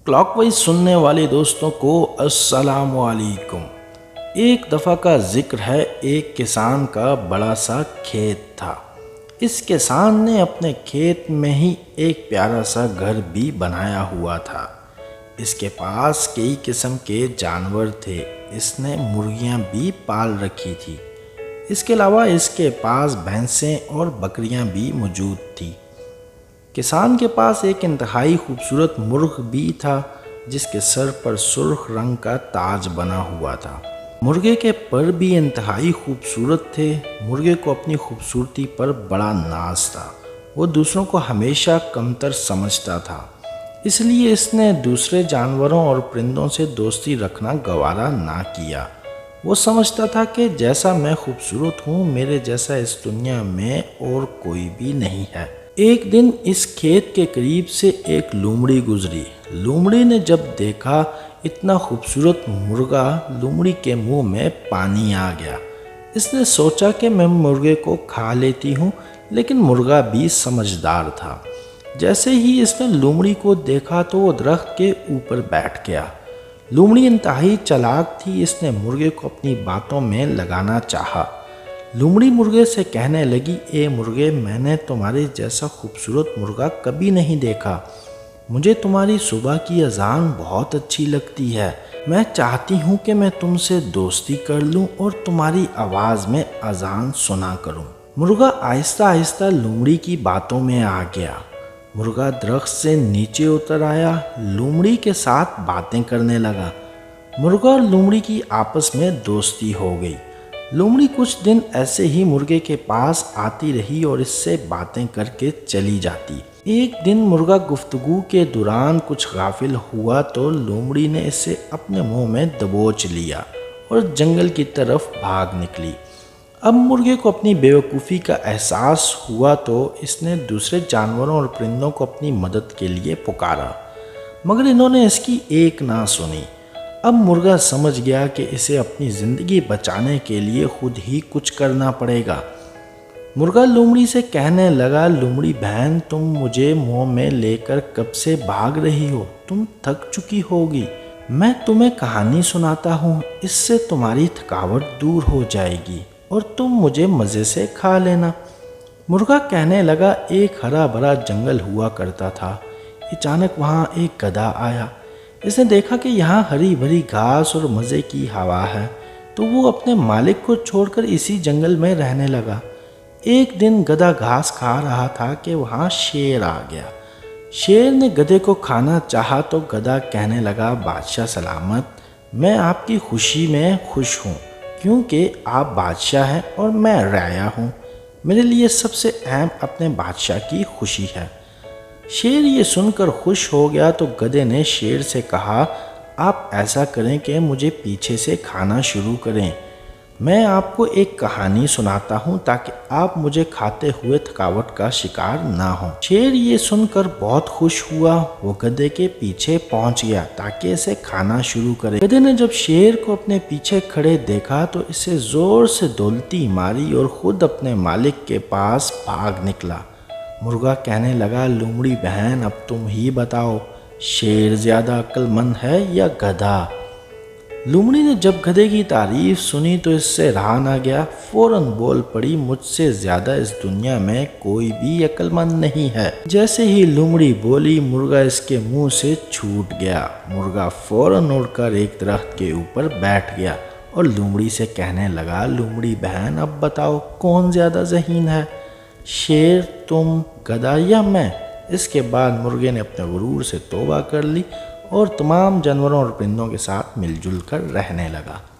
Clock wise سننے والے دوستوں کو السلام علیکم۔ ایک دفعہ کا ذکر ہے، ایک کسان کا بڑا سا کھیت تھا۔ اس کسان نے اپنے کھیت میں ہی ایک پیارا سا گھر بھی بنایا ہوا تھا۔ اس کے پاس کئی قسم کے جانور تھے، اس نے مرغیاں بھی پال رکھی تھی۔ اس کے علاوہ اس کے پاس بھینسیں اور بکریاں بھی موجود تھیں۔ کسان کے پاس ایک انتہائی خوبصورت مرغ بھی تھا، جس کے سر پر سرخ رنگ کا تاج بنا ہوا تھا۔ مرغے کے پر بھی انتہائی خوبصورت تھے۔ مرغے کو اپنی خوبصورتی پر بڑا ناز تھا۔ وہ دوسروں کو ہمیشہ کمتر سمجھتا تھا، اس لیے اس نے دوسرے جانوروں اور پرندوں سے دوستی رکھنا گوارا نہ کیا۔ وہ سمجھتا تھا کہ جیسا میں خوبصورت ہوں، میرے جیسا اس دنیا میں اور کوئی بھی نہیں ہے۔ ایک دن اس کھیت کے قریب سے ایک لومڑی گزری۔ لومڑی نے جب دیکھا اتنا خوبصورت مرغا، لومڑی کے منہ میں پانی آ گیا۔ اس نے سوچا کہ میں مرغے کو کھا لیتی ہوں، لیکن مرغا بھی سمجھدار تھا۔ جیسے ہی اس نے لومڑی کو دیکھا تو وہ درخت کے اوپر بیٹھ گیا۔ لومڑی انتہائی چالاک تھی، اس نے مرغے کو اپنی باتوں میں لگانا چاہا۔ لومڑی مرغے سے کہنے لگی، اے مرغے، میں نے تمہارے جیسا خوبصورت مرغا کبھی نہیں دیکھا۔ مجھے تمہاری صبح کی اذان بہت اچھی لگتی ہے۔ میں چاہتی ہوں کہ میں تم سے دوستی کر لوں اور تمہاری آواز میں اذان سنا کروں۔ مرغا آہستہ آہستہ لومڑی کی باتوں میں آ گیا۔ مرغا درخت سے نیچے اتر آیا، لومڑی کے ساتھ باتیں کرنے لگا۔ مرغا اور لومڑی کی آپس میں دوستی ہو گئی۔ لومڑی کچھ دن ایسے ہی مرغے کے پاس آتی رہی اور اس سے باتیں کر کے چلی جاتی۔ ایک دن مرغا گفتگو کے دوران کچھ غافل ہوا تو لومڑی نے اسے اپنے منہ میں دبوچ لیا اور جنگل کی طرف بھاگ نکلی۔ اب مرغے کو اپنی بیوقوفی کا احساس ہوا تو اس نے دوسرے جانوروں اور پرندوں کو اپنی مدد کے لیے پکارا، مگر انہوں نے اس کی ایک نہ سنی۔ اب مرغا سمجھ گیا کہ اسے اپنی زندگی بچانے کے لیے خود ہی کچھ کرنا پڑے گا۔ مرغا لومڑی سے کہنے لگا، لومڑی بہن، تم مجھے منہ میں لے کر کب سے بھاگ رہی ہو؟ تم تھک چکی ہوگی۔ میں تمہیں کہانی سناتا ہوں، اس سے تمہاری تھکاوٹ دور ہو جائے گی اور تم مجھے مزے سے کھا لینا۔ مرغا کہنے لگا، ایک ہرا بھرا جنگل ہوا کرتا تھا۔ اچانک وہاں ایک گدھا آیا۔ اس نے دیکھا کہ یہاں ہری بھری گھاس اور مزے کی ہوا ہے، تو وہ اپنے مالک کو چھوڑ کر اسی جنگل میں رہنے لگا۔ ایک دن گدھا گھاس کھا رہا تھا کہ وہاں شیر آ گیا۔ شیر نے گدھے کو کھانا چاہا تو گدھا کہنے لگا، بادشاہ سلامت، میں آپ کی خوشی میں خوش ہوں، کیونکہ آپ بادشاہ ہیں اور میں رعایا ہوں۔ میرے لیے سب سے اہم اپنے بادشاہ کی خوشی ہے۔ شیر یہ سن کر خوش ہو گیا تو گدھے نے شیر سے کہا، آپ ایسا کریں کہ مجھے پیچھے سے کھانا شروع کریں۔ میں آپ کو ایک کہانی سناتا ہوں تاکہ آپ مجھے کھاتے ہوئے تھکاوٹ کا شکار نہ ہوں۔ شیر یہ سن کر بہت خوش ہوا، وہ گدھے کے پیچھے پہنچ گیا تاکہ اسے کھانا شروع کرے۔ گدھے نے جب شیر کو اپنے پیچھے کھڑے دیکھا تو اسے زور سے دولتی ماری اور خود اپنے مالک کے پاس بھاگ نکلا۔ مرغا کہنے لگا، لومڑی بہن، اب تم ہی بتاؤ، شیر زیادہ عقل مند ہے یا گدھا؟ لومڑی نے جب گدھے کی تعریف سنی تو اس سے رہا نہ گیا، فوراً بول پڑی، مجھ سے زیادہ اس دنیا میں کوئی بھی عقل مند نہیں ہے۔ جیسے ہی لومڑی بولی، مرغا اس کے منہ سے چھوٹ گیا۔ مرغا فوراً اڑ کر ایک درخت کے اوپر بیٹھ گیا اور لومڑی سے کہنے لگا، لومڑی بہن، اب بتاؤ کون زیادہ ذہین ہے، شیر، تم، گدھا یا میں؟ اس کے بعد مرغے نے اپنے غرور سے توبہ کر لی اور تمام جانوروں اور پرندوں کے ساتھ مل جل کر رہنے لگا۔